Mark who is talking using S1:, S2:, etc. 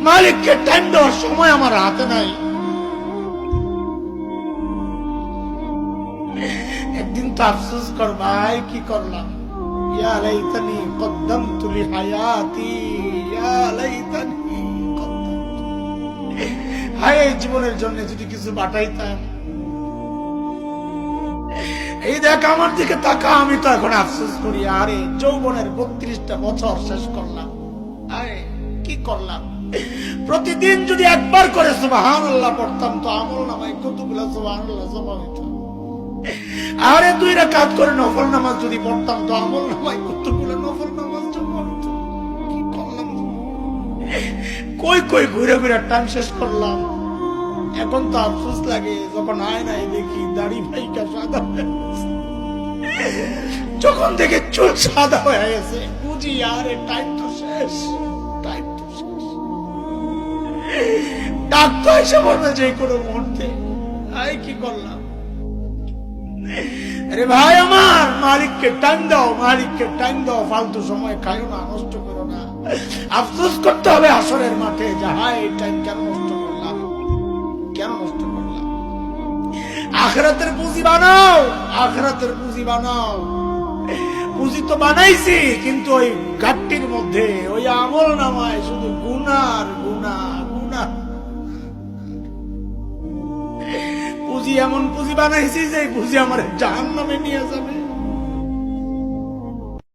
S1: মালিককে টাইম দেওয়ার সময় আমার হাতে নাই। একদিন তো আফসোস কর ভাই, কি করলাম, ইয়া লাইতানি কদ্দামতু লিহায়াতি, ইয়া লাইতানি কদ্দামতু, হায় জীবনের জন্য যদি কিছু বাটাইতাম। এই দেখ আমার দিকে তাকা, আমি তো এখন আফসোস করি, আরে যৌবনের 32টা বছর শেষ করলাম, আরে কি করলাম। প্রতিদিন যদি একবার করে সুবহানাল্লাহ পড়তাম তো আমল নামায় কতগুলো সুবহানাল্লাহ জমা হইত। আরে 2 রাকাত করে নফল নামাজ যদি পড়তাম তো আমল নামায় কতগুলো নফল নামাজ জমা হইত। কি করলাম, কই কই ঘুরে ঘুরে টাইম শেষ করলাম। এখন তো আফসোস লাগে যখন আয়নায় দেখি দাড়ি ভাইকা সাদা হয়ে গেছে, যখন দেখে চুল সাদা হয়ে গেছে, বুঝি আরে টাইম তো শেষ, টাইম তো শেষ। ডাক্তার এসে বলবে যে কোনো মুহূর্তে, আই কি করলাম। আরে ভাই আমার, মালিককে টাইম দাও, মালিককে টাইম দাও, ফালতু সময় খাইও না, নষ্ট করো না। আফসোস করতে হবে হাসরের মাঠে যে হায় এই টাইম কেন নষ্ট করলাম, কেন নষ্ট করলাম। আখিরাতের পুঁজি বানাও, আখিরাতের পুঁজি বানাও। পুঁজি তো বানাইছি, কিন্তু ওই ঘাটতির মধ্যে ওই আমল নামায় শুধু গুনার গুনাহ, গুনাহ। পুঁজি এমন পুঁজি বানাইছি যে পুঁজি আমার জাহান্নামে নিয়ে যাবে।